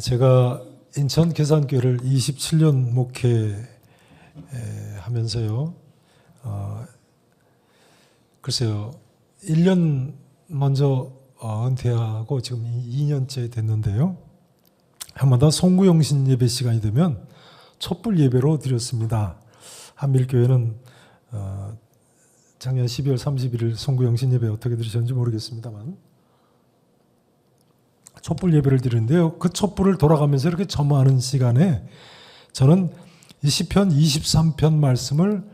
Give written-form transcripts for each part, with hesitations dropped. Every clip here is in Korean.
제가 인천 계산교회를 27년 목회하면서요, 글쎄요, 1년 먼저 은퇴하고 지금 2년째 됐는데요, 해마다 송구영신 예배 시간이 되면 촛불 예배로 드렸습니다. 한밀교회는 작년 12월 31일 송구영신 예배 어떻게 드리셨는지 모르겠습니다만 촛불 예배를 드리는데요, 그 촛불을 돌아가면서 이렇게 점화하는 시간에 저는 이 시편 23편 말씀을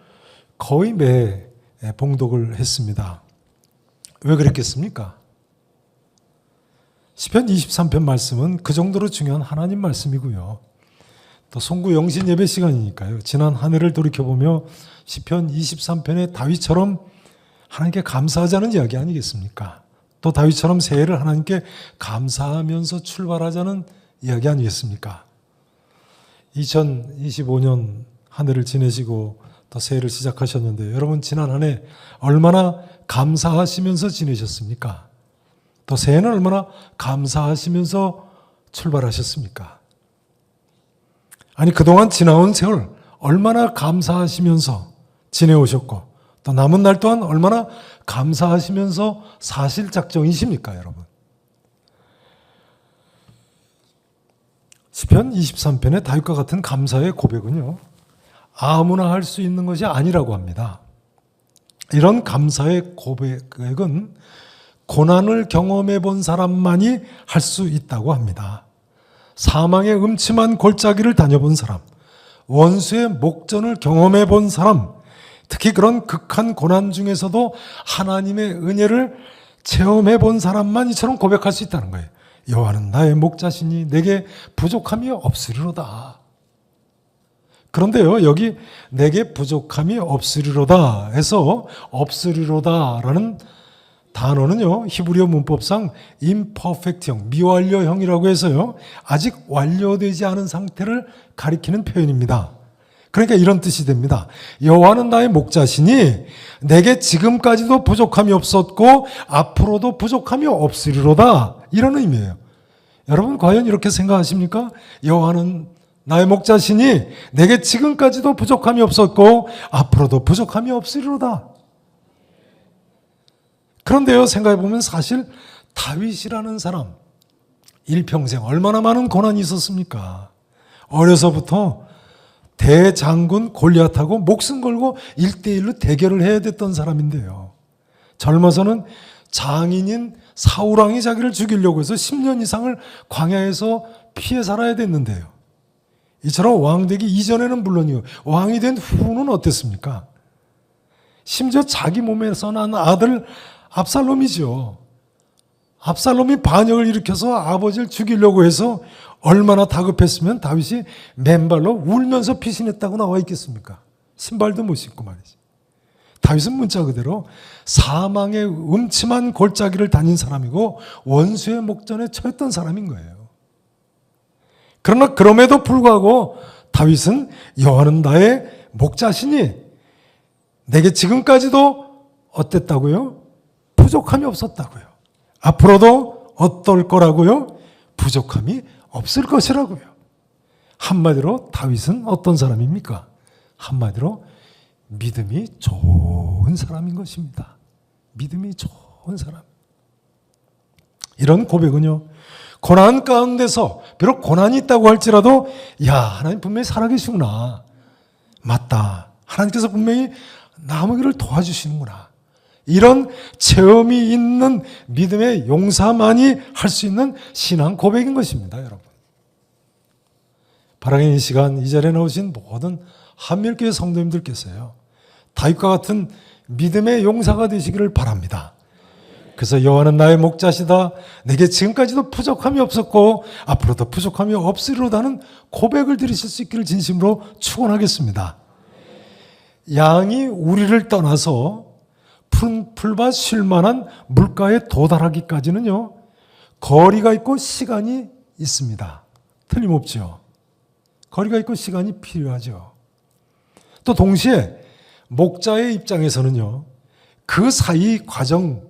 거의 매 봉독을 했습니다. 왜 그랬겠습니까? 시편 23편 말씀은 그 정도로 중요한 하나님 말씀이고요, 또 송구영신 예배 시간이니까요, 지난 한 해를 돌이켜보며 시편 23편의 다윗처럼 하나님께 감사하자는 이야기 아니겠습니까? 또 다윗처럼 새해를 하나님께 감사하면서 출발하자는 이야기 아니겠습니까? 2025년 한 해를 지내시고 또 새해를 시작하셨는데 여러분 지난 한 해 얼마나 감사하시면서 지내셨습니까? 또 새해는 얼마나 감사하시면서 출발하셨습니까? 아니 그동안 지나온 세월 얼마나 감사하시면서 지내오셨고 또 남은 날 또한 얼마나 감사하시면서 사실 작정이십니까, 여러분? 시편 23편의 다윗과 같은 감사의 고백은요, 아무나 할 수 있는 것이 아니라고 합니다. 이런 감사의 고백은 고난을 경험해 본 사람만이 할 수 있다고 합니다. 사망의 음침한 골짜기를 다녀본 사람, 원수의 목전을 경험해 본 사람, 특히 그런 극한 고난 중에서도 하나님의 은혜를 체험해 본 사람만 이처럼 고백할 수 있다는 거예요. 여호와는 나의 목자시니 내게 부족함이 없으리로다. 그런데요, 여기 내게 부족함이 없으리로다 해서 없으리로다라는 단어는요, 히브리어 문법상 imperfect형, 미완료형이라고 해서요, 아직 완료되지 않은 상태를 가리키는 표현입니다. 그러니까 이런 뜻이 됩니다. 여호와는 나의 목자시니 내게 지금까지도 부족함이 없었고 앞으로도 부족함이 없으리로다, 이런 의미예요. 여러분 과연 이렇게 생각하십니까? 여호와는 나의 목자시니 내게 지금까지도 부족함이 없었고 앞으로도 부족함이 없으리로다. 그런데요, 생각해보면 사실 다윗이라는 사람 일평생 얼마나 많은 고난이 있었습니까? 어려서부터 대장군 골리앗하고 목숨 걸고 1대1로 대결을 해야 됐던 사람인데요, 젊어서는 장인인 사울왕이 자기를 죽이려고 해서 10년 이상을 광야에서 피해 살아야 됐는데요, 이처럼 왕되기 이전에는 물론이요, 왕이 된 후는 어땠습니까? 심지어 자기 몸에서 난 아들 압살롬이죠. 압살롬이 반역을 일으켜서 아버지를 죽이려고 해서 얼마나 다급했으면 다윗이 맨발로 울면서 피신했다고 나와 있겠습니까? 신발도 못 신고 말이지. 다윗은 문자 그대로 사망의 음침한 골짜기를 다닌 사람이고 원수의 목전에 처했던 사람인 거예요. 그러나 그럼에도 불구하고 다윗은 여호와는 나의 목자시니 내게 지금까지도 어땠다고요? 부족함이 없었다고요. 앞으로도 어떨 거라고요? 부족함이 없을 것이라고요. 한마디로 다윗은 어떤 사람입니까? 한마디로 믿음이 좋은 사람인 것입니다. 믿음이 좋은 사람. 이런 고백은요, 고난 가운데서 비록 고난이 있다고 할지라도 야, 하나님 분명히 살아계시구나, 맞다, 하나님께서 분명히 남에게를 도와주시는구나, 이런 체험이 있는 믿음의 용사만이 할 수 있는 신앙 고백인 것입니다, 여러분. 바라는 이 시간 이 자리에 나오신 모든 한밀교회 성도님들께서요, 다윗과 같은 믿음의 용사가 되시기를 바랍니다. 그래서 여호와는 나의 목자시다, 내게 지금까지도 부족함이 없었고 앞으로도 부족함이 없으리로다는 고백을 드리실 수 있기를 진심으로 축원하겠습니다. 양이 우리를 떠나서 푸른 풀밭 쉴 만한 물가에 도달하기까지는요, 거리가 있고 시간이 있습니다. 틀림없죠. 거리가 있고 시간이 필요하죠. 또 동시에 목자의 입장에서는요, 그 사이 과정,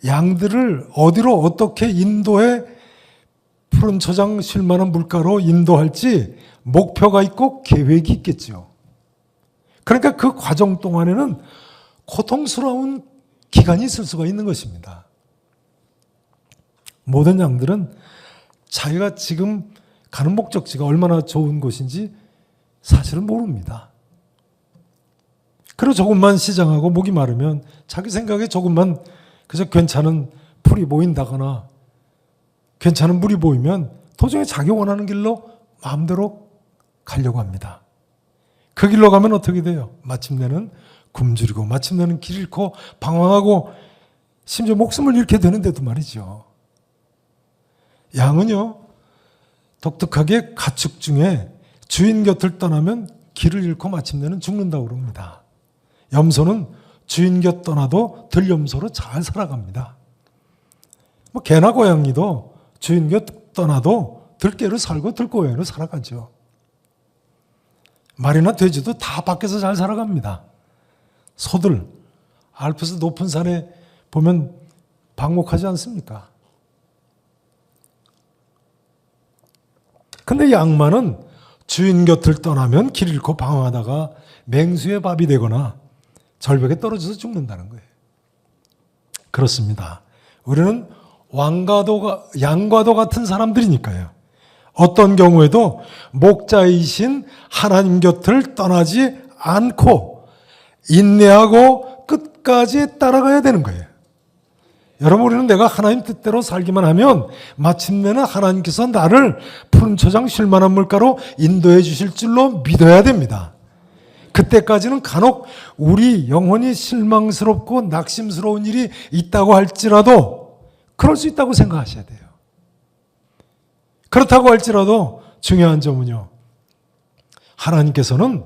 양들을 어디로 어떻게 인도해 푸른 초장 쉴 만한 물가로 인도할지 목표가 있고 계획이 있겠죠. 그러니까 그 과정 동안에는 고통스러운 기간이 있을 수가 있는 것입니다. 모든 양들은 자기가 지금 가는 목적지가 얼마나 좋은 곳인지 사실은 모릅니다. 그리고 조금만 시장하고 목이 마르면 자기 생각에 조금만 그저 괜찮은 풀이 보인다거나 괜찮은 물이 보이면 도중에 자기 원하는 길로 마음대로 가려고 합니다. 그 길로 가면 어떻게 돼요? 마침내는 굶주리고 마침내는 길 잃고 방황하고 심지어 목숨을 잃게 되는데도 말이죠. 양은요, 독특하게 가축 중에 주인 곁을 떠나면 길을 잃고 마침내는 죽는다고 그럽니다. 염소는 주인 곁 떠나도 들염소로 잘 살아갑니다. 뭐 개나 고양이도 주인 곁 떠나도 들개로 살고 들고양이로 살아가죠. 말이나 돼지도 다 밖에서 잘 살아갑니다. 소들 알프스 높은 산에 보면 방목하지 않습니까? 근데 양만은 주인 곁을 떠나면 길 잃고 방황하다가 맹수의 밥이 되거나 절벽에 떨어져서 죽는다는 거예요. 그렇습니다. 우리는 양과도 같은 사람들이니까요. 어떤 경우에도 목자이신 하나님 곁을 떠나지 않고 인내하고 끝까지 따라가야 되는 거예요. 여러분, 우리는 내가 하나님 뜻대로 살기만 하면 마침내는 하나님께서 나를 푸른 초장 쉴 만한 물가로 인도해 주실 줄로 믿어야 됩니다. 그때까지는 간혹 우리 영혼이 실망스럽고 낙심스러운 일이 있다고 할지라도 그럴 수 있다고 생각하셔야 돼요. 그렇다고 할지라도 중요한 점은요, 하나님께서는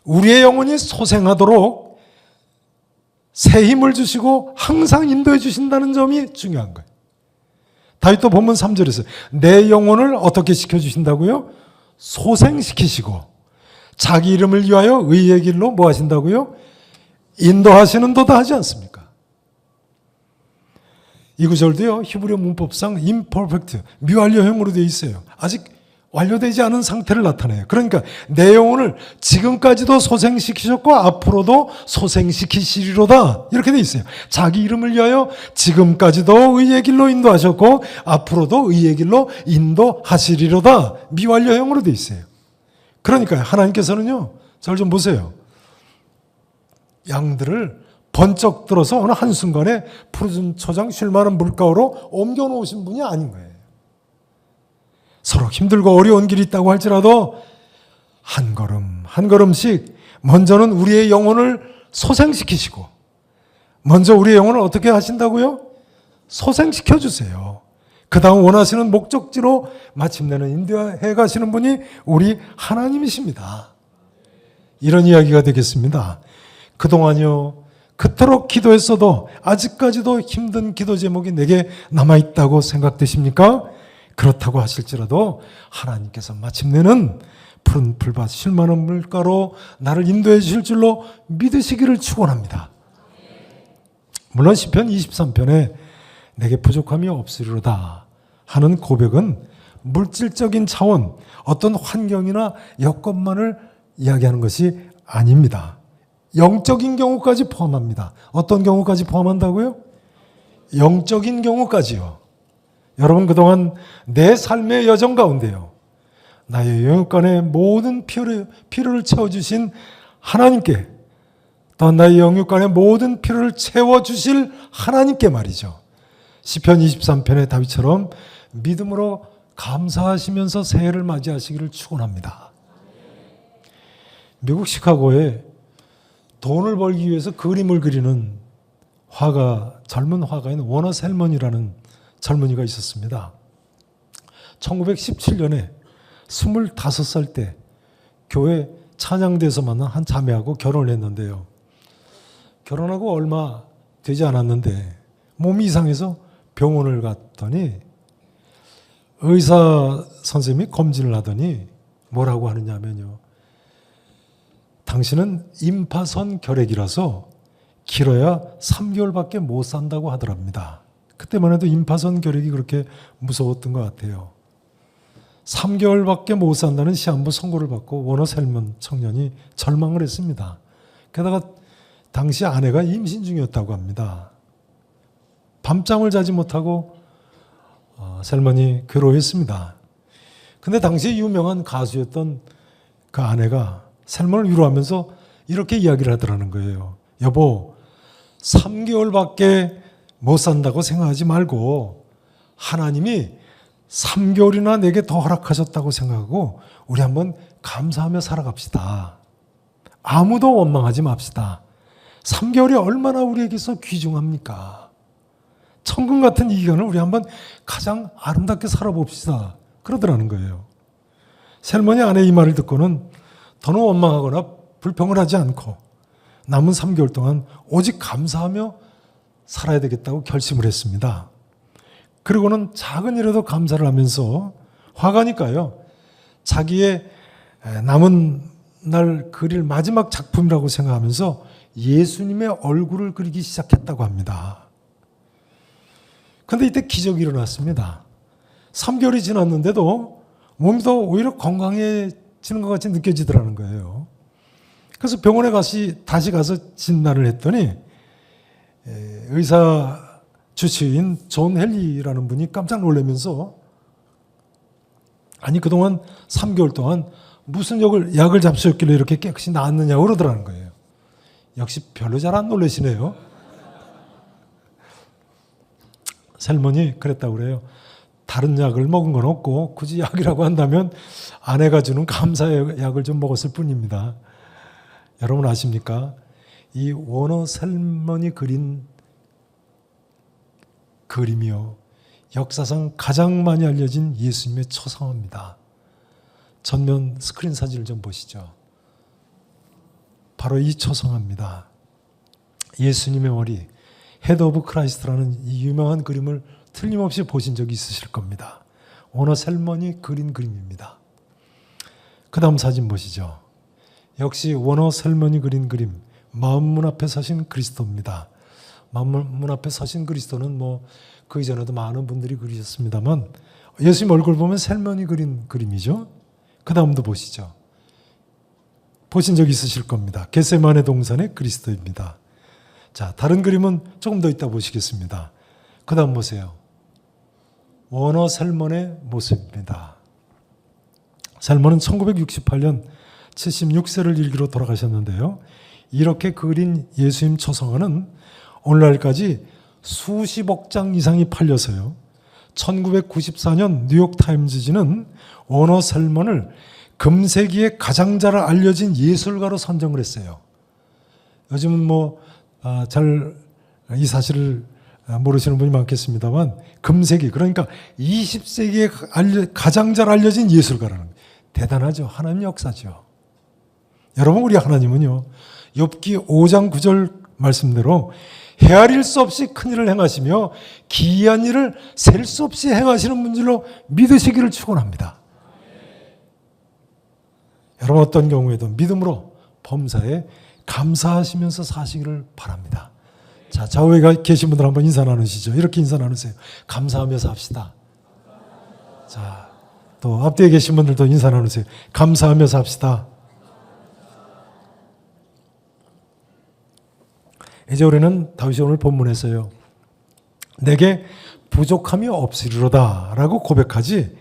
우리의 영혼이 소생하도록 새 힘을 주시고 항상 인도해 주신다는 점이 중요한 거예요. 다윗도 본문 3절에서 내 영혼을 어떻게 시켜주신다고요? 소생시키시고 자기 이름을 위하여 의의 길로 뭐 하신다고요? 인도하시는 도다 하지 않습니까? 이 구절도요, 히브리어 문법상 imperfect, 미완료형으로 되어 있어요. 아직 완료되지 않은 상태를 나타내요. 그러니까 내 영혼을 지금까지도 소생시키셨고 앞으로도 소생시키시리로다 이렇게 되어 있어요. 자기 이름을 위하여 지금까지도 의의 길로 인도하셨고 앞으로도 의의 길로 인도하시리로다 미완료형으로 되어 있어요. 그러니까 하나님께서는요, 저를 좀 보세요. 양들을 번쩍 들어서 어느 한순간에 푸른 초장 쉴 만한 물가로 옮겨놓으신 분이 아닌 거예요. 서로 힘들고 어려운 길이 있다고 할지라도 한 걸음 한 걸음씩 먼저는 우리의 영혼을 소생시키시고 먼저 우리의 영혼을 어떻게 하신다고요? 소생시켜 주세요. 그 다음 원하시는 목적지로 마침내는 인도해 가시는 분이 우리 하나님이십니다. 이런 이야기가 되겠습니다. 그동안요, 그토록 기도했어도 아직까지도 힘든 기도 제목이 내게 남아있다고 생각되십니까? 그렇다고 하실지라도 하나님께서 마침내는 푸른 풀밭 쉴 만한 물가로 나를 인도해 주실 줄로 믿으시기를 축원합니다. 물론 시편 23편에 내게 부족함이 없으리로다 하는 고백은 물질적인 차원, 어떤 환경이나 여건만을 이야기하는 것이 아닙니다. 영적인 경우까지 포함합니다. 어떤 경우까지 포함한다고요? 영적인 경우까지요. 여러분, 그동안 내 삶의 여정 가운데요, 나의 영육간의 모든 필요를 채워주신 하나님께, 또 나의 영육간의 모든 필요를 채워주실 하나님께 말이죠. 시편 23편의 다윗처럼 믿음으로 감사하시면서 새해를 맞이하시기를 축원합니다. 미국 시카고에 돈을 벌기 위해서 그림을 그리는 젊은 화가인 워너 셀먼이라는 젊은이가 있었습니다. 1917년에 25살 때 교회 찬양대에서 만난 한 자매하고 결혼을 했는데요. 결혼하고 얼마 되지 않았는데 몸이 이상해서 병원을 갔더니 의사 선생님이 검진을 하더니 뭐라고 하느냐 하면요, 당신은 임파선 결핵이라서 길어야 3개월밖에 못 산다고 하더랍니다. 그때만 해도 임파선 결핵이 그렇게 무서웠던 것 같아요. 3개월밖에 못 산다는 시한부 선고를 받고 워너 셀먼 청년이 절망을 했습니다. 게다가 당시 아내가 임신 중이었다고 합니다. 밤잠을 자지 못하고 셀먼이 괴로워했습니다. 근데 당시 유명한 가수였던 그 아내가 셀먼을 위로하면서 이렇게 이야기를 하더라는 거예요. 여보, 3개월밖에 못 산다고 생각하지 말고 하나님이 3개월이나 내게 더 허락하셨다고 생각하고 우리 한번 감사하며 살아갑시다. 아무도 원망하지 맙시다. 3개월이 얼마나 우리에게서 귀중합니까? 천금 같은 이 기간을 우리 한번 가장 아름답게 살아봅시다. 그러더라는 거예요. 셀먼이 아내의 이 말을 듣고는 더는 원망하거나 불평을 하지 않고 남은 3개월 동안 오직 감사하며 살아야 되겠다고 결심을 했습니다. 그리고는 작은 일에도 감사를 하면서 화가니까요. 자기의 남은 날 그릴 마지막 작품이라고 생각하면서 예수님의 얼굴을 그리기 시작했다고 합니다. 그런데 이때 기적이 일어났습니다. 3개월이 지났는데도 몸이 더 오히려 건강해지는 것 같이 느껴지더라는 거예요. 그래서 병원에 다시 가서 진단을 했더니 의사 주치의인 존 헨리라는 분이 깜짝 놀라면서 아니 그동안 3개월 동안 무슨 약을 잡수셨길래 이렇게 깨끗이 나았느냐고 그러더라는 거예요. 역시 별로 잘 안 놀라시네요. 셀먼이 그랬다고 그래요. 다른 약을 먹은 건 없고 굳이 약이라고 한다면 아내가 주는 감사의 약을 좀 먹었을 뿐입니다. 여러분 아십니까? 이 워너 셀먼이 그린 그림이요. 역사상 가장 많이 알려진 예수님의 초상화입니다. 전면 스크린 사진을 좀 보시죠. 바로 이 초상화입니다. 예수님의 머리, 헤드 오브 크라이스트라는 이 유명한 그림을 틀림없이 보신 적이 있으실 겁니다. 워너 셀먼이 그린 그림입니다. 그 다음 사진 보시죠. 역시 워너 셀먼이 그린 그림, 마음문 앞에 서신 그리스도입니다. 마음문 앞에 서신 그리스도는 그 이전에도 많은 분들이 그리셨습니다만 예수님 얼굴 보면 셀먼이 그린 그림이죠. 그 다음도 보시죠. 보신 적 있으실 겁니다. 겟세마네 동산의 그리스도입니다. 자, 다른 그림은 조금 더 이따 보시겠습니다. 그 다음 보세요. 워너 셀먼의 모습입니다. 셀먼은 1968년 76세를 일기로 돌아가셨는데요. 이렇게 그린 예수님 초상화는 오늘날까지 수십억 장 이상이 팔려서요. 1994년 뉴욕타임즈지는 워너 셀먼을 금세기의 가장 잘 알려진 예술가로 선정을 했어요. 요즘은 잘 이 사실을 모르시는 분이 많겠습니다만 금세기, 그러니까 20세기에 가장 잘 알려진 예술가라는 거예요. 대단하죠. 하나님 역사죠. 여러분, 우리 하나님은요, 욥기 5장 9절 말씀대로 헤아릴 수 없이 큰 일을 행하시며 기이한 일을 셀 수 없이 행하시는 분들로 믿으시기를 축원합니다. 여러분, 어떤 경우에도 믿음으로 범사에 감사하시면서 사시기를 바랍니다. 자, 좌우에 계신 분들 한번 인사 나누시죠. 이렇게 인사 나누세요. 감사하면서 합시다. 자, 또 앞뒤에 계신 분들도 인사 나누세요. 감사하면서 합시다. 이제 우리는 다윗이 오늘 본문에서요, 내게 부족함이 없으리로다 라고 고백하지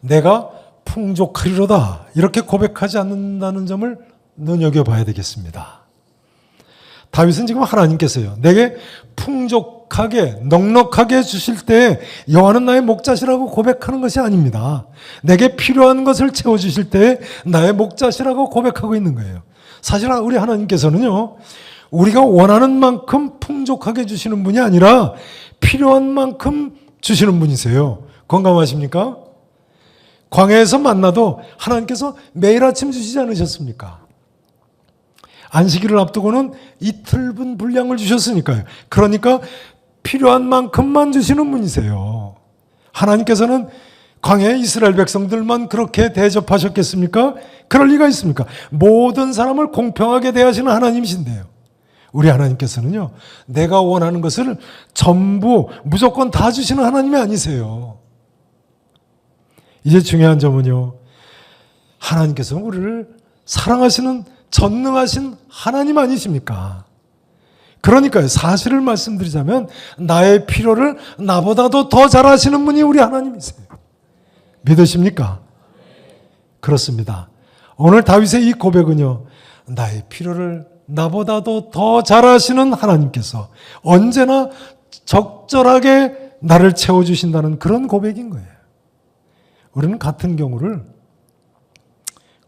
내가 풍족하리로다 이렇게 고백하지 않는다는 점을 눈여겨봐야 되겠습니다. 다윗은 지금 하나님께서요, 내게 풍족하게 넉넉하게 주실 때 여호와는 나의 목자시라고 고백하는 것이 아닙니다. 내게 필요한 것을 채워주실 때 나의 목자시라고 고백하고 있는 거예요. 사실 우리 하나님께서는요, 우리가 원하는 만큼 풍족하게 주시는 분이 아니라 필요한 만큼 주시는 분이세요. 공감하십니까? 광야에서 만나도 하나님께서 매일 아침 주시지 않으셨습니까? 안식일을 앞두고는 이틀분 분량을 주셨으니까요. 그러니까 필요한 만큼만 주시는 분이세요. 하나님께서는 광야의 이스라엘 백성들만 그렇게 대접하셨겠습니까? 그럴 리가 있습니까? 모든 사람을 공평하게 대하시는 하나님이신데요. 우리 하나님께서는요, 내가 원하는 것을 전부 무조건 다 주시는 하나님이 아니세요. 이제 중요한 점은요, 하나님께서는 우리를 사랑하시는 전능하신 하나님 아니십니까? 그러니까요, 사실을 말씀드리자면 나의 필요를 나보다도 더 잘 아시는 분이 우리 하나님이세요. 믿으십니까? 그렇습니다. 오늘 다윗의 이 고백은요, 나의 필요를 나보다도 더 잘 아시는 하나님께서 언제나 적절하게 나를 채워주신다는 그런 고백인 거예요. 우리는 같은 경우를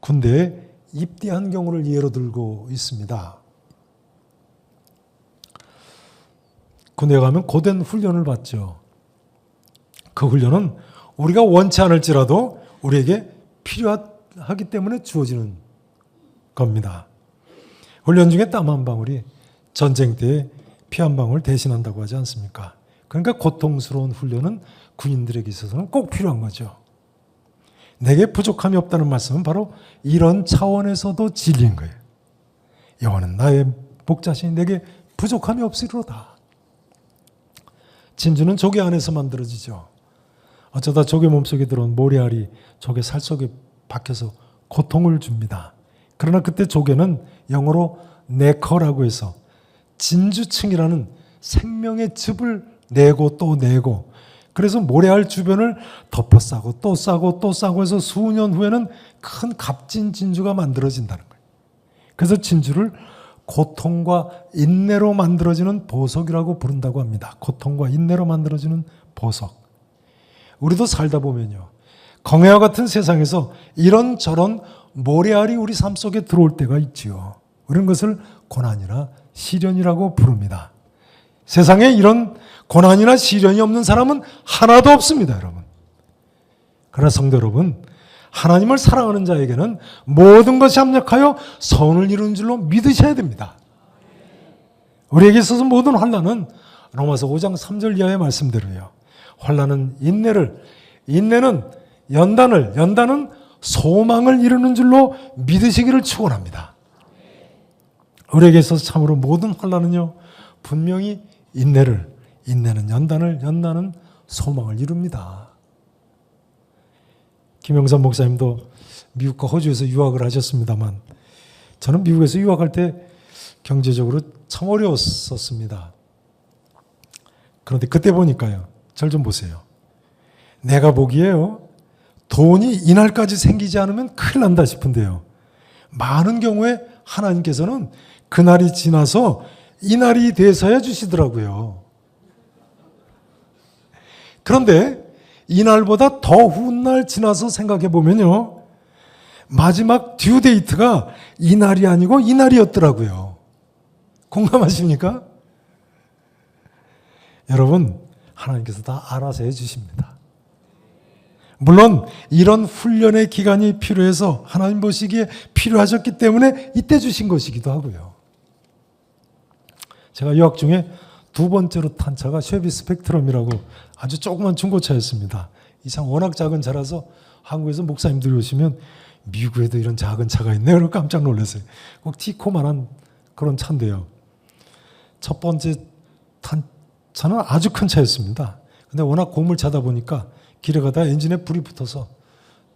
군대에 입대한 경우를 예로 들고 있습니다. 군대에 가면 고된 훈련을 받죠. 그 훈련은 우리가 원치 않을지라도 우리에게 필요하기 때문에 주어지는 겁니다. 훈련 중에 땀 한 방울이 전쟁 때 피 한 방울 대신한다고 하지 않습니까? 그러니까 고통스러운 훈련은 군인들에게 있어서는 꼭 필요한 거죠. 내게 부족함이 없다는 말씀은 바로 이런 차원에서도 진리인 거예요. 여호와는 나의 목자시니 내게 부족함이 없으리로다. 진주는 조개 안에서 만들어지죠. 어쩌다 조개 몸속에 들어온 모래알이 조개 살 속에 박혀서 고통을 줍니다. 그러나 그때 조개는 영어로 네커라고 해서 진주층이라는 생명의 즙을 내고 또 내고, 그래서 모래알 주변을 덮어 싸고 또 싸고 또 싸고 해서 수년 후에는 큰 값진 진주가 만들어진다는 거예요. 그래서 진주를 고통과 인내로 만들어지는 보석이라고 부른다고 합니다. 고통과 인내로 만들어지는 보석. 우리도 살다 보면요, 광야와 같은 세상에서 이런저런 모래알이 우리 삶 속에 들어올 때가 있지요. 이런 것을 고난이나 시련이라고 부릅니다. 세상에 이런 고난이나 시련이 없는 사람은 하나도 없습니다, 여러분. 그러나 성도 여러분, 하나님을 사랑하는 자에게는 모든 것이 합력하여 선을 이루는 줄로 믿으셔야 됩니다. 우리에게 있어서 모든 환난은 로마서 5장 3절 이하의 말씀대로요, 환난은 인내를, 인내는 연단을, 연단은 소망을 이루는 줄로 믿으시기를 축원합니다. 우리에게 있어서 참으로 모든 환난은요, 분명히 인내를, 인내는 연단을, 연단은 소망을 이룹니다. 김영삼 목사님도 미국과 호주에서 유학을 하셨습니다만, 저는 미국에서 유학할 때 경제적으로 참 어려웠었습니다. 그런데 그때 보니까요, 절 좀 보세요. 내가 보기에요, 돈이 이날까지 생기지 않으면 큰일 난다 싶은데요, 많은 경우에 하나님께서는 그날이 지나서 이날이 돼서야 주시더라고요. 그런데 이날보다 더 훗날 지나서 생각해 보면요, 마지막 듀데이트가 이날이 아니고 이날이었더라고요. 공감하십니까? 여러분, 하나님께서 다 알아서 해주십니다. 물론 이런 훈련의 기간이 필요해서 하나님 보시기에 필요하셨기 때문에 이때 주신 것이기도 하고요. 제가 유학 중에 두 번째로 탄 차가 쉐비 스펙트럼이라고 아주 조그만 중고차였습니다. 이 차 워낙 작은 차라서 한국에서 목사님들이 오시면 미국에도 이런 작은 차가 있네요. 그래서 깜짝 놀랐어요. 꼭 티코만한 그런 차인데요. 첫 번째 탄 차는 아주 큰 차였습니다. 근데 워낙 고물차다 보니까 길에 가다 엔진에 불이 붙어서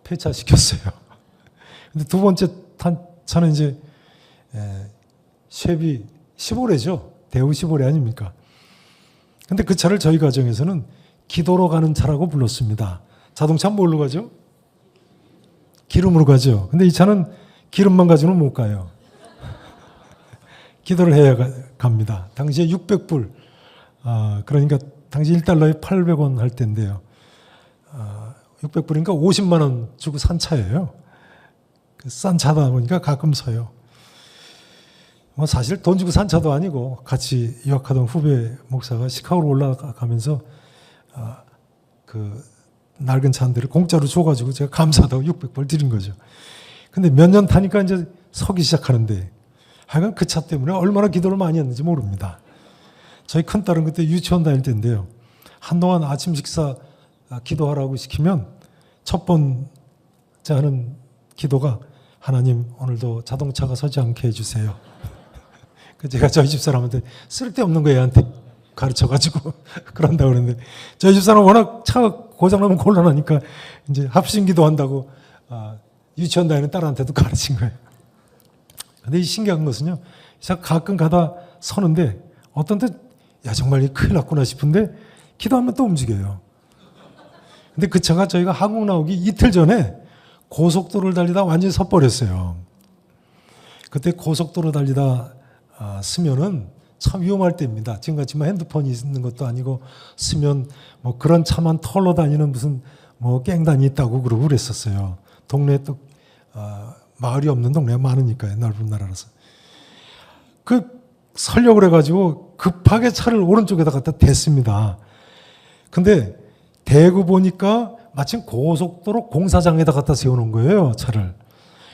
폐차시켰어요. 근데 두 번째 탄 차는 이제 쉐비 15래죠. 대우 15래 아닙니까? 근데 그 차를 저희 가정에서는 기도로 가는 차라고 불렀습니다. 자동차 뭘로 가죠? 기름으로 가죠. 근데 이 차는 기름만 가지고는 못 가요. 기도를 해야 갑니다. 당시에 600불, 그러니까 당시 1달러에 800원 할 때인데요. 600불이니까 50만 원 주고 산 차예요. 싼 차다 보니까 가끔 서요. 뭐 사실 돈 주고 산 차도 아니고 같이 유학하던 후배 목사가 시카고로 올라가면서 그 낡은 차 한 대를 공짜로 줘가지고 제가 감사하다고 600불 드린 거죠. 근데 몇 년 타니까 이제 서기 시작하는데, 하여간 그 차 때문에 얼마나 기도를 많이 했는지 모릅니다. 저희 큰딸은 그때 유치원 다닐 때인데요, 한동안 아침 식사 기도하라고 시키면 첫 번째 하는 기도가 하나님 오늘도 자동차가 서지 않게 해주세요. 제가 저희 집사람한테 쓸데없는 거 애한테 가르쳐가지고 그런다고 그러는데 저희 집사람 워낙 차가 고장나면 곤란하니까 이제 합신기도 한다고 유치원 다니는 딸한테도 가르친 거예요. 근데 이 신기한 것은요, 제가 가끔 가다 서는데 어떤 때 야 정말 큰일 났구나 싶은데 기도하면 또 움직여요. 근데 그 차가 저희가 한국 나오기 이틀 전에 고속도로를 달리다 완전히 섰버렸어요. 그때 고속도로 달리다 쓰면은 참 위험할 때입니다. 지금같이 뭐 핸드폰이 있는 것도 아니고 쓰면 뭐 그런 차만 털러 다니는 무슨 뭐 갱단이 있다고 그러고 그랬었어요. 동네에 또 마을이 없는 동네가 많으니까요. 넓은 나라라서. 서려고 그래가지고 급하게 차를 오른쪽에다 갖다 댔습니다. 근데 대구 보니까 마침 고속도로 공사장에다 갖다 세워놓은 거예요, 차를.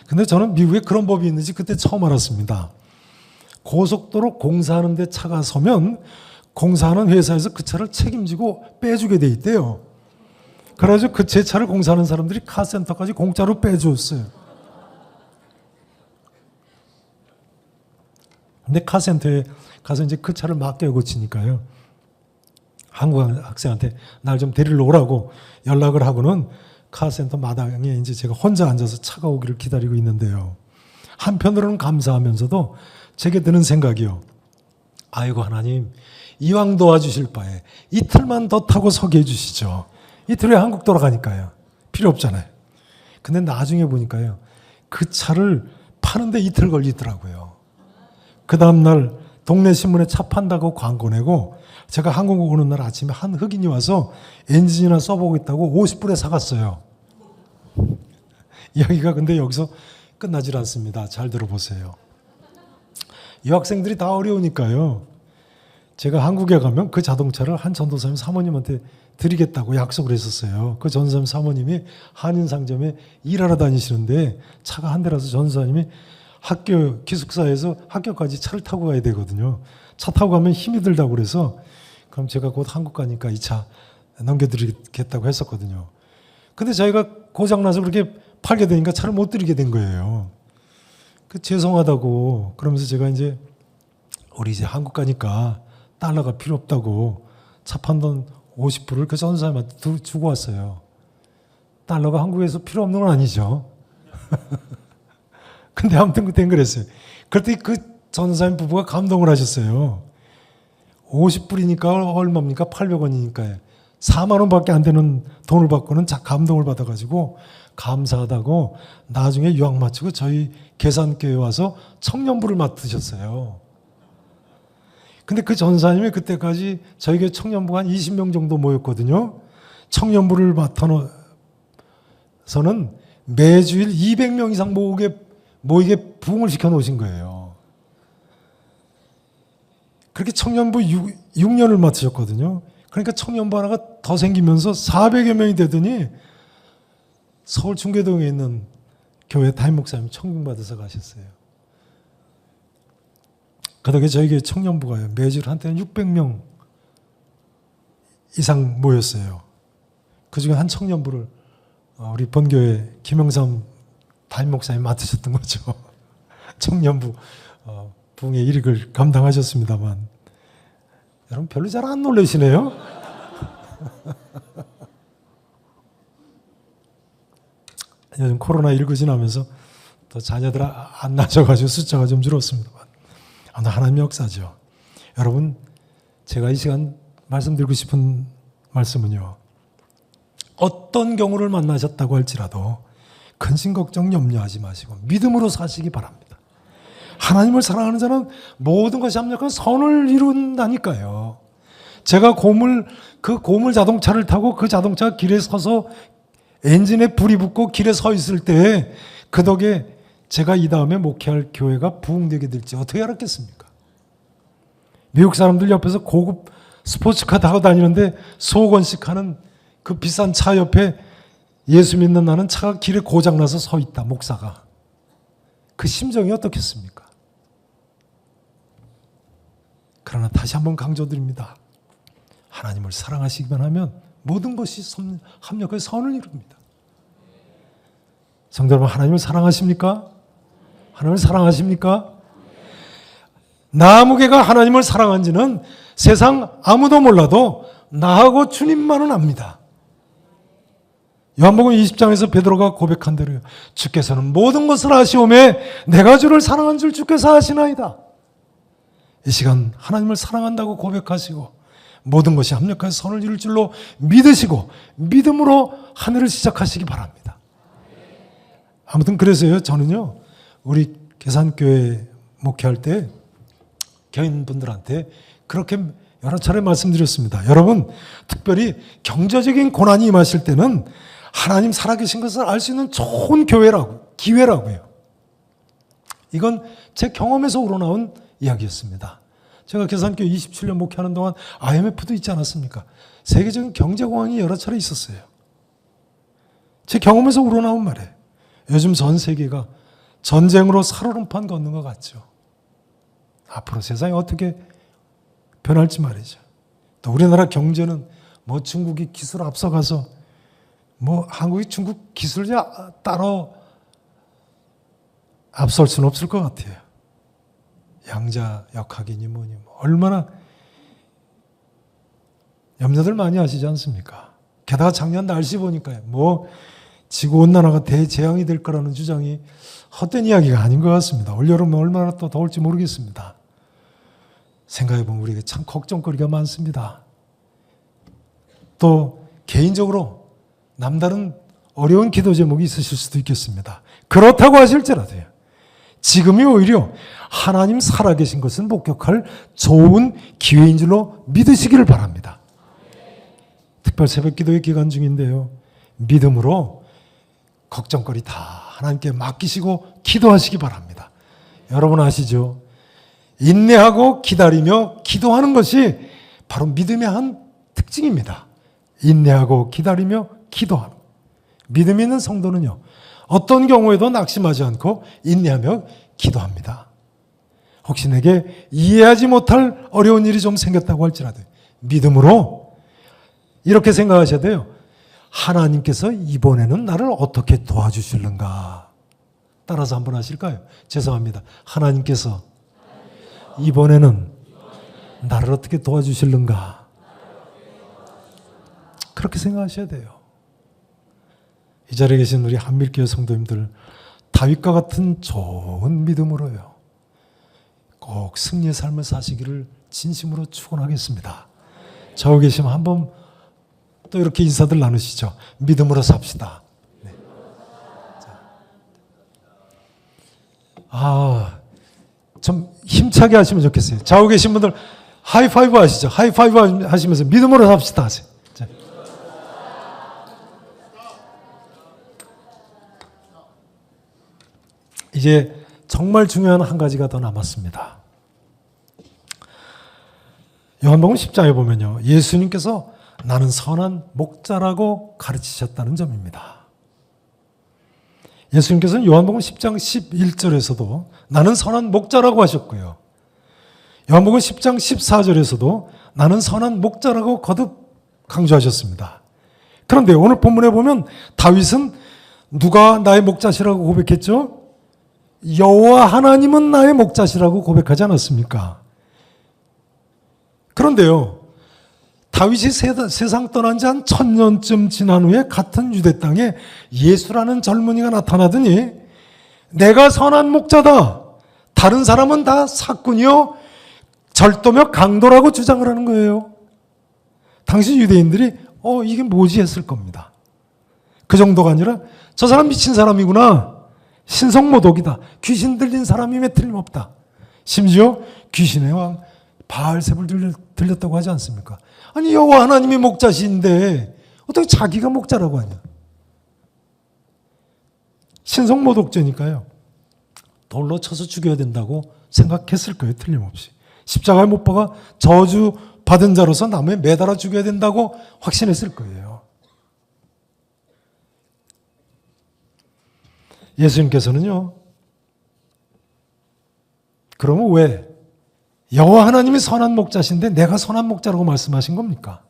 근데 저는 미국에 그런 법이 있는지 그때 처음 알았습니다. 고속도로 공사하는 데 차가 서면 공사하는 회사에서 그 차를 책임지고 빼주게 돼 있대요. 그래가지고 그 제 차를 공사하는 사람들이 카센터까지 공짜로 빼줬어요. 근데 카센터에 가서 이제 그 차를 맡겨 고치니까요. 한국 학생한테 날 좀 데리러 오라고 연락을 하고는 카센터 마당에 이제 제가 혼자 앉아서 차가 오기를 기다리고 있는데요. 한편으로는 감사하면서도 제게 드는 생각이요. 아이고 하나님, 이왕 도와주실 바에 이틀만 더 타고 서게 해주시죠. 이틀 후에 한국 돌아가니까요. 필요 없잖아요. 근데 나중에 보니까요. 그 차를 파는데 이틀 걸리더라고요. 그 다음날 동네 신문에 차 판다고 광고 내고 제가 한국 오는 날 아침에 한 흑인이 와서 엔진이나 써보고 있다고 50불에 사갔어요. 이야기가 근데 여기서 끝나질 않습니다. 잘 들어보세요. 유학생들이 다 어려우니까요. 제가 한국에 가면 그 자동차를 한 전도사님 사모님한테 드리겠다고 약속을 했었어요. 그 전도사님 사모님이 한인상점에 일하러 다니시는데 차가 한 대라서 전도사님이 학교 기숙사에서 학교까지 차를 타고 가야 되거든요. 차 타고 가면 힘이 들다고 그래서 그럼 제가 곧 한국 가니까 이 차 넘겨드리겠다고 했었거든요. 근데 저희가 고장나서 그렇게 팔게 되니까 차를 못 드리게 된 거예요. 죄송하다고 그러면서 제가 이제 우리 이제 한국 가니까 달러가 필요 없다고 차 판 돈 50불을 그 전도사님한테 주고 왔어요. 달러가 한국에서 필요 없는 건 아니죠. 근데 아무튼 그땐 그랬어요. 그랬더니 그 전도사님 부부가 감동을 하셨어요. 50불이니까 얼마입니까? 800원이니까요. 4만 원밖에 안 되는 돈을 받고는 감동을 받아가지고 감사하다고 나중에 유학 마치고 저희 계산교회 와서 청년부를 맡으셨어요. 근데 그 전사님이 그때까지 저희 교회 청년부가 한 20명 정도 모였거든요. 청년부를 맡아서는 매주일 200명 이상 모이게 부흥을 시켜놓으신 거예요. 그렇게 청년부 6년을 맡으셨거든요. 그러니까 청년부 하나가 더 생기면서 400여 명이 되더니 서울 중계동에 있는 교회 담임 목사님 청빙받아서 가셨어요. 그 덕에 저희 교회 청년부가요. 매주일 한때는 600명 이상 모였어요. 그중에 한 청년부를 우리 본교회 김영삼 담임 목사님 맡으셨던 거죠. 청년부 부흥의 일익을 감당하셨습니다만 여러분 별로 잘 안 놀라시네요. 요즘 코로나19 지나면서 또 자녀들 안 낳으셔가지고 숫자가 좀 줄었습니다만 하나님의 역사죠. 여러분 제가 이 시간 말씀드리고 싶은 말씀은요. 어떤 경우를 만나셨다고 할지라도 근심 걱정 염려하지 마시고 믿음으로 사시기 바랍니다. 하나님을 사랑하는 자는 모든 것이 합력한 선을 이룬다니까요. 제가 그 고물 자동차를 타고 그 자동차 길에 서서 엔진에 불이 붙고 길에 서 있을 때 그 덕에 제가 이 다음에 목회할 교회가 부흥되게 될지 어떻게 알았겠습니까? 미국 사람들 옆에서 고급 스포츠카 타고 다니는데 수억 원씩 하는 그 비싼 차 옆에 예수 믿는 나는 차가 길에 고장나서 서 있다, 목사가. 그 심정이 어떻겠습니까? 그러나 다시 한번 강조드립니다. 하나님을 사랑하시기만 하면 모든 것이 합력의 선을 이룹니다. 성도 여러분, 하나님을 사랑하십니까? 하나님을 사랑하십니까? 나무개가 하나님을 사랑한지는 세상 아무도 몰라도 나하고 주님만은 압니다. 요한복음 20장에서 베드로가 고백한 대로요. 주께서는 모든 것을 아시오매 내가 주를 사랑한 줄 주께서 아시나이다. 이 시간 하나님을 사랑한다고 고백하시고 모든 것이 합력하여 선을 이룰 줄로 믿으시고 믿음으로 하늘을 시작하시기 바랍니다. 아무튼 그래서요, 저는요, 우리 계산교회 목회할 때 교인분들한테 그렇게 여러 차례 말씀드렸습니다. 여러분, 특별히 경제적인 고난이 임하실 때는 하나님 살아계신 것을 알 수 있는 좋은 기회라고요. 이건 제 경험에서 우러나온 이야기였습니다. 제가 계산교회 27년 목회하는 동안 IMF도 있지 않았습니까? 세계적인 경제공황이 여러 차례 있었어요. 제 경험에서 우러나온 말이에요. 요즘 전 세계가 전쟁으로 살얼음판 걷는 것 같죠. 앞으로 세상이 어떻게 변할지 말이죠. 또 우리나라 경제는 뭐 중국이 기술 앞서가서 뭐 한국이 중국 기술 따로 앞설 수는 없을 것 같아요. 양자역학이니 뭐니 얼마나 염려들 많이 하시지 않습니까? 게다가 작년 날씨 보니까요. 뭐 지구온난화가 대재앙이 될 거라는 주장이 헛된 이야기가 아닌 것 같습니다. 올여름은 얼마나 또 더울지 모르겠습니다. 생각해보면 우리에게 참 걱정거리가 많습니다. 또 개인적으로 남다른 어려운 기도 제목이 있으실 수도 있겠습니다. 그렇다고 하실지라도요. 지금이 오히려 하나님 살아계신 것을 목격할 좋은 기회인 줄로 믿으시기를 바랍니다. 특별 새벽기도의 기간 중인데요. 믿음으로 걱정거리 다 하나님께 맡기시고 기도하시기 바랍니다. 여러분 아시죠? 인내하고 기다리며 기도하는 것이 바로 믿음의 한 특징입니다. 인내하고 기다리며 기도하는. 믿음이 있는 성도는요, 어떤 경우에도 낙심하지 않고 인내하며 기도합니다. 혹시 내게 이해하지 못할 어려운 일이 좀 생겼다고 할지라도 믿음으로 이렇게 생각하셔야 돼요. 하나님께서 이번에는 나를 어떻게 도와주실는가? 따라서 한번 하실까요? 죄송합니다. 하나님께서 이번에는 나를 어떻게 도와주실는가? 그렇게 생각하셔야 돼요. 이 자리에 계신 우리 한밀교회 성도님들, 다윗과 같은 좋은 믿음으로요, 꼭 승리의 삶을 사시기를 진심으로 축원하겠습니다. 저기 계시면 한번 또 이렇게 인사들 나누시죠. 믿음으로 삽시다. 네. 좀 힘차게 하시면 좋겠어요. 좌우 계신 분들 하이파이브 하시죠. 하이파이브 하시면서 믿음으로 삽시다 하세요. 자. 이제 정말 중요한 한 가지가 더 남았습니다. 요한복음 10장에 보면요, 예수님께서 나는 선한 목자라고 가르치셨다는 점입니다. 예수님께서는 요한복음 10장 11절에서도 나는 선한 목자라고 하셨고요. 요한복음 10장 14절에서도 나는 선한 목자라고 거듭 강조하셨습니다. 그런데 오늘 본문에 보면 다윗은 누가 나의 목자시라고 고백했죠? 여호와 하나님은 나의 목자시라고 고백하지 않았습니까? 그런데요, 다윗이 세상 떠난 지 한 1000년쯤 지난 후에 같은 유대 땅에 예수라는 젊은이가 나타나더니 내가 선한 목자다. 다른 사람은 다 사꾼이요 절도며 강도라고 주장을 하는 거예요. 당시 유대인들이 이게 뭐지 했을 겁니다. 그 정도가 아니라 저 사람 미친 사람이구나. 신성모독이다. 귀신 들린 사람임에 틀림없다. 심지어 귀신의 왕 바알세불 들렸다고 하지 않습니까? 아니 여호와 하나님이 목자신데 어떻게 자기가 목자라고 하냐. 신성모독죄니까요. 돌로 쳐서 죽여야 된다고 생각했을 거예요. 틀림없이. 십자가에 못 박아 저주 받은 자로서 나무에 매달아 죽여야 된다고 확신했을 거예요. 예수님께서는요, 그러면 왜 여호와 하나님이 선한 목자신데 내가 선한 목자라고 말씀하신 겁니까?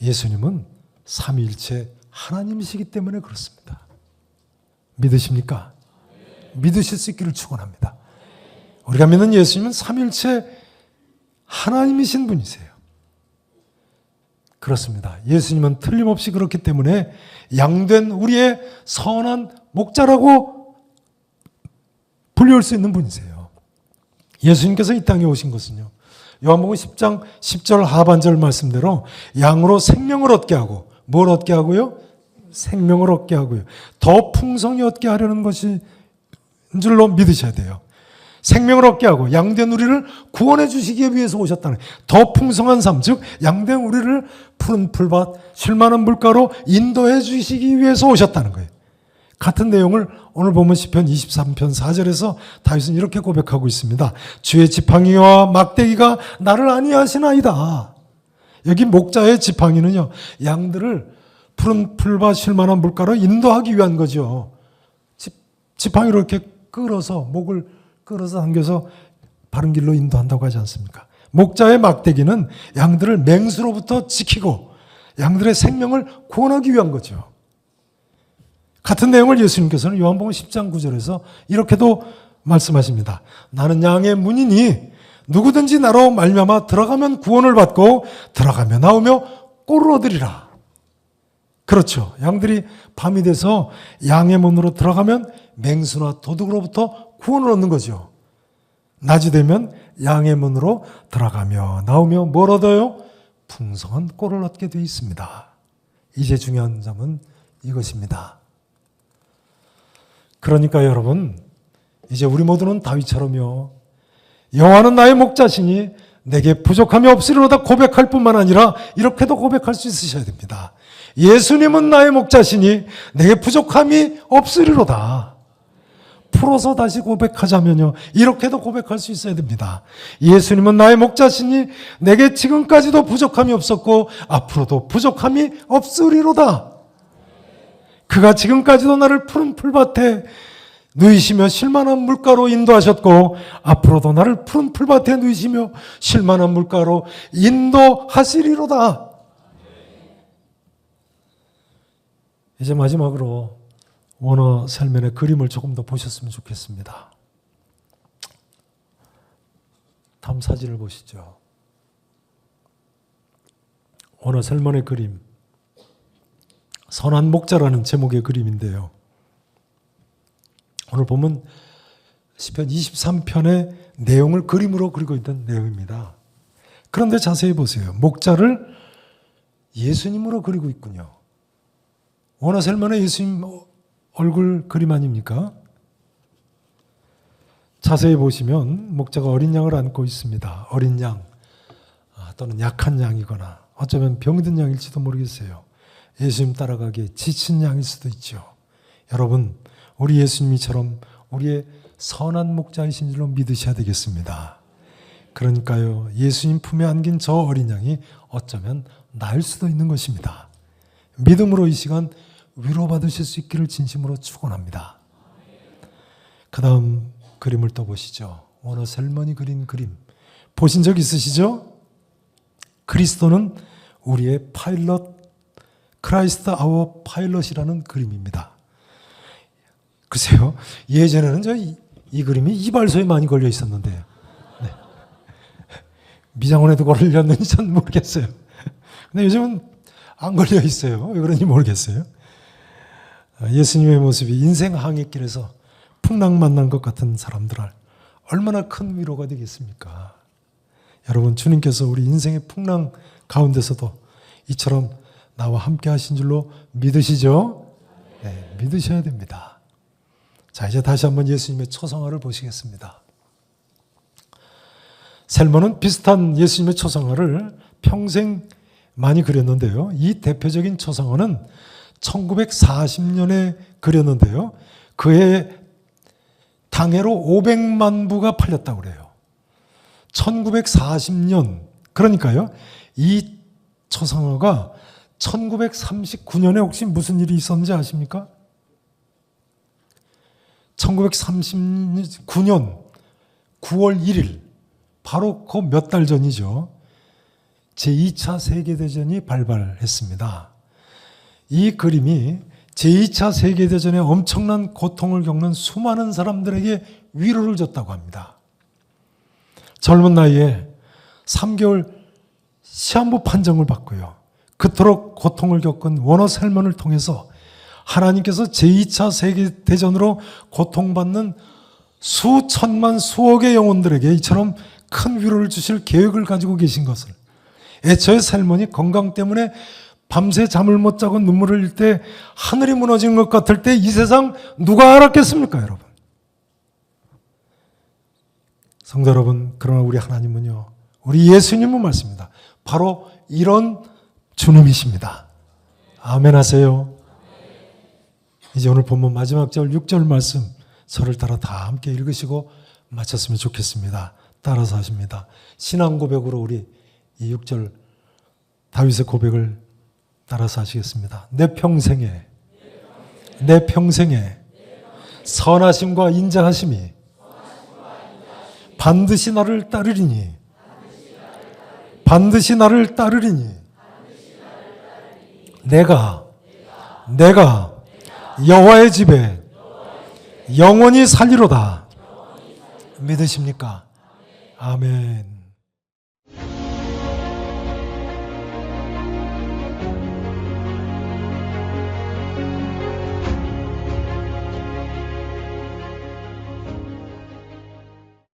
예수님은 삼위일체 하나님이시기 때문에 그렇습니다. 믿으십니까? 믿으실 수 있기를 축원합니다. 우리가 믿는 예수님은 삼일체 하나님이신 분이세요. 그렇습니다. 예수님은 틀림없이 그렇기 때문에 양된 우리의 선한 목자라고 불릴 수 있는 분이세요. 예수님께서 이 땅에 오신 것은요, 요한복음 10장 10절 하반절 말씀대로 양으로 생명을 얻게 하고, 뭘 얻게 하고요? 생명을 얻게 하고요. 더 풍성히 얻게 하려는 것인 줄로 믿으셔야 돼요. 생명을 얻게 하고 양된 우리를 구원해 주시기 위해서 오셨다는 거예요. 더 풍성한 삶, 즉 양된 우리를 푸른 풀밭, 쉴만한 물가로 인도해 주시기 위해서 오셨다는 거예요. 같은 내용을 오늘 보면 시편 23편 4절에서 다윗은 이렇게 고백하고 있습니다. 주의 지팡이와 막대기가 나를 안위하시나이다. 여기 목자의 지팡이는요, 양들을 푸른 풀밭 쉴만한 물가로 인도하기 위한 거죠. 지팡이로 이렇게 끌어서, 목을 끌어서 당겨서 바른 길로 인도한다고 하지 않습니까? 목자의 막대기는 양들을 맹수로부터 지키고 양들의 생명을 구원하기 위한 거죠. 같은 내용을 예수님께서는 요한복음 10장 9절에서 이렇게도 말씀하십니다. 나는 양의 문이니 누구든지 나로 말미암아 들어가면 구원을 받고 들어가며 나오며 꼴을 얻으리라. 그렇죠. 양들이 밤이 돼서 양의 문으로 들어가면 맹수나 도둑으로부터 구원을 얻는 거죠. 낮이 되면 양의 문으로 들어가며 나오며 뭘 얻어요? 풍성한 꼴을 얻게 되어 있습니다. 이제 중요한 점은 이것입니다. 그러니까 여러분, 이제 우리 모두는 다윗처럼요, 여호와는 나의 목자시니 내게 부족함이 없으리로다 고백할 뿐만 아니라 이렇게도 고백할 수 있으셔야 됩니다. 예수님은 나의 목자시니 내게 부족함이 없으리로다. 풀어서 다시 고백하자면요, 이렇게도 고백할 수 있어야 됩니다. 예수님은 나의 목자시니 내게 지금까지도 부족함이 없었고 앞으로도 부족함이 없으리로다. 그가 지금까지도 나를 푸른 풀밭에 누이시며 쉴만한 물가로 인도하셨고 앞으로도 나를 푸른 풀밭에 누이시며 쉴만한 물가로 인도하시리로다. 이제 마지막으로 워너 셀먼의 그림을 조금 더 보셨으면 좋겠습니다. 다음 사진을 보시죠. 워너 셀먼의 그림, 선한 목자라는 제목의 그림인데요. 오늘 보면 시편 23편의 내용을 그림으로 그리고 있는 내용입니다. 그런데 자세히 보세요. 목자를 예수님으로 그리고 있군요. 워너 셀먼의 예수님 얼굴 그림 아닙니까? 자세히 보시면 목자가 어린 양을 안고 있습니다. 어린 양 또는 약한 양이거나 어쩌면 병든 양일지도 모르겠어요. 예수님 따라가기에 지친 양일 수도 있죠. 여러분, 우리 예수님이처럼 우리의 선한 목자이신 줄로 믿으셔야 되겠습니다. 그러니까요, 예수님 품에 안긴 저 어린 양이 어쩌면 나일 수도 있는 것입니다. 믿음으로 이 시간 위로받으실 수 있기를 진심으로 축원합니다. 그 다음 그림을 또 보시죠. 워너 셀먼이 그린 그림 보신 적 있으시죠? 그리스도는 우리의 파일럿, 크라이스트 아워 파일럿이라는 그림입니다. 글쎄요, 예전에는 이 그림이 이발소에 많이 걸려 있었는데, 네. 미장원에도 걸렸는지 전 모르겠어요. 근데 요즘은 안 걸려 있어요. 왜 그런지 모르겠어요. 예수님의 모습이 인생 항해길에서 풍랑 만난 것 같은 사람들 얼마나 큰 위로가 되겠습니까? 여러분, 주님께서 우리 인생의 풍랑 가운데서도 이처럼 나와 함께 하신 줄로 믿으시죠? 네, 믿으셔야 됩니다. 자, 이제 다시 한번 예수님의 초상화를 보시겠습니다. 셀먼은 비슷한 예수님의 초상화를 평생 많이 그렸는데요. 이 대표적인 초상화는 1940년에 그렸는데요. 그해 당해로 500만 부가 팔렸다고 그래요. 1940년, 그러니까요, 이 초상화가 1939년에 혹시 무슨 일이 있었는지 아십니까? 1939년 9월 1일, 바로 그 몇 달 전이죠. 제2차 세계대전이 발발했습니다. 이 그림이 제2차 세계대전에 엄청난 고통을 겪는 수많은 사람들에게 위로를 줬다고 합니다. 젊은 나이에 3개월 시한부 판정을 받고요. 그토록 고통을 겪은 워너 셀먼을 통해서 하나님께서 제2차 세계대전으로 고통받는 수천만 수억의 영혼들에게 이처럼 큰 위로를 주실 계획을 가지고 계신 것을, 애초에 셀먼이 건강 때문에 밤새 잠을 못 자고 눈물을 흘릴 때 하늘이 무너진 것 같을 때 이 세상 누가 알았겠습니까, 여러분? 성도 여러분, 그러나 우리 하나님은요, 우리 예수님은 말씀입니다. 바로 이런 주님이십니다. 아멘 하세요. 이제 오늘 본문 마지막 절 6절 말씀 저를 따라 다 함께 읽으시고 마쳤으면 좋겠습니다. 따라서 하십니다. 신앙 고백으로 우리 이 6절 다윗의 고백을 따라서 하시겠습니다. 내 평생에 선하심과 인자하심이 반드시 나를 따르리니 내가 여호와의 집에 영원히 살리로다. 믿으십니까? 아멘.